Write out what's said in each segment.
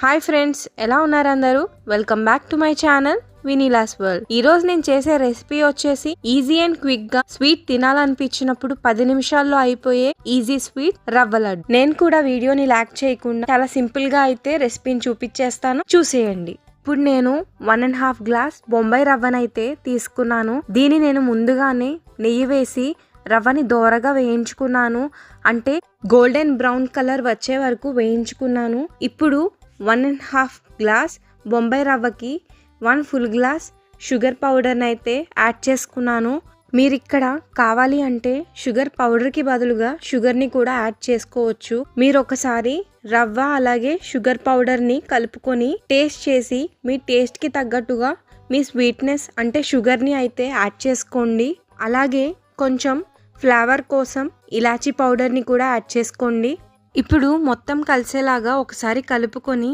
Hi friends, ఎలా ఉన్నారు అందరూ? Welcome back to my channel వినీలాస్ వరల్డ్. ఈ రోజు నేను చేసే రెసిపీ వచ్చేసి ఈజీ అండ్ క్విక్ గా స్వీట్ తినాలనిపించినప్పుడు 10 నిమిషాల్లో అయిపోయే ఈజీ స్వీట్ రవ్వ లడ్డు. నేను కూడా వీడియోని లాగ్ చేయకుండా చాలా సింపుల్ గా అయితే రెసిపీని చూపించేస్తాను, చూసేయండి. ఇప్పుడు నేను 1.5 గ్లాస్ బొంబాయి రవ్వనైతే తీసుకున్నాను. దీన్ని నేను ముందుగానే నెయ్యి వేసి రవ్వని దోరగా వేయించుకున్నాను, అంటే గోల్డెన్ బ్రౌన్ కలర్ వచ్చే వరకు వేయించుకున్నాను. ఇప్పుడు 1.5 గ్లాస్ బొంబాయి రవ్వకి 1 ఫుల్ గ్లాస్ షుగర్ పౌడర్ని అయితే యాడ్ చేసుకున్నాను. మీరు ఇక్కడ కావాలి అంటే షుగర్ పౌడర్కి బదులుగా షుగర్ని కూడా యాడ్ చేసుకోవచ్చు. మీరు ఒకసారి రవ్వ అలాగే షుగర్ పౌడర్ని కలుపుకొని టేస్ట్ చేసి మీ టేస్ట్కి తగ్గట్టుగా మీ స్వీట్నెస్ అంటే షుగర్ని అయితే యాడ్ చేసుకోండి. అలాగే కొంచెం ఫ్లేవర్ కోసం ఇలాచీ పౌడర్ని కూడా యాడ్ చేసుకోండి. ఇప్పుడు మొత్తం కలిసేలాగా ఒకసారి కలుపుకొని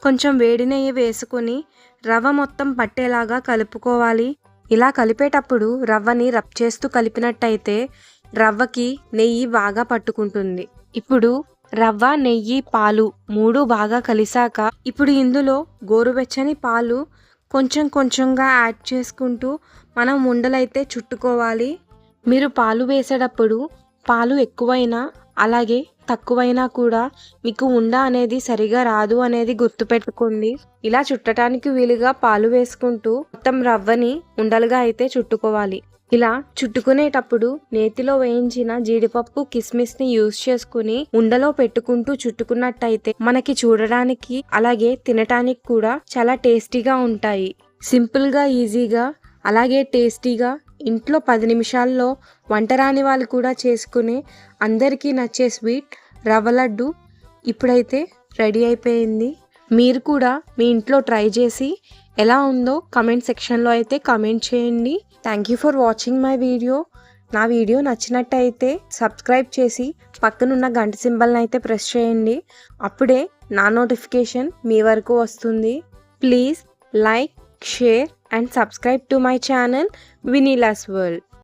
కొంచెం వేడి నెయ్యి వేసుకొని రవ్వ మొత్తం పట్టేలాగా కలుపుకోవాలి. ఇలా కలిపేటప్పుడు రవ్వని రబ్ చేస్తూ కలిపినట్టయితే రవ్వకి నెయ్యి బాగా పట్టుకుంటుంది. ఇప్పుడు రవ్వ, నెయ్యి, పాలు 3 బాగా కలిసాక ఇప్పుడు ఇందులో గోరువెచ్చని పాలు కొంచెం కొంచెంగా యాడ్ చేసుకుంటూ మనం ఉండలైతే చుట్టుకోవాలి. మీరు పాలు వేసేటప్పుడు పాలు ఎక్కువైనా అలాగే తక్కువైనా కూడా మీకు ఉండ అనేది సరిగా రాదు అనేది గుర్తుపెట్టుకోండి. ఇలా చుట్టడానికి వీలుగా పాలు వేసుకుంటూ మొత్తం రవ్వని ఉండలుగా అయితే చుట్టుకోవాలి. ఇలా చుట్టుకునేటప్పుడు నేతిలో వేయించిన జీడిపప్పు, కిస్మిస్ని యూజ్ చేసుకుని ఉండలో పెట్టుకుంటూ చుట్టుకున్నట్టయితే మనకి చూడడానికి అలాగే తినటానికి కూడా చాలా టేస్టీగా ఉంటాయి. సింపుల్గా, ఈజీగా అలాగే టేస్టీగా ఇంట్లో 10 నిమిషాల్లో వంట రాని వాళ్ళు కూడా చేసుకుని అందరికీ నచ్చే స్వీట్ రవ్వ లడ్డు ఇప్పుడైతే రెడీ అయిపోయింది. మీరు కూడా మీ ఇంట్లో ట్రై చేసి ఎలా ఉందో కమెంట్ సెక్షన్లో అయితే కమెంట్ చేయండి. Thank you for watching my video. నా వీడియో నచ్చినట్టయితే సబ్స్క్రైబ్ చేసి పక్కనున్న గంట సింబల్ని అయితే ప్రెస్ చేయండి. అప్పుడే నా నోటిఫికేషన్ మీ వరకు వస్తుంది. Please like, share and subscribe to my channel Vinila's World.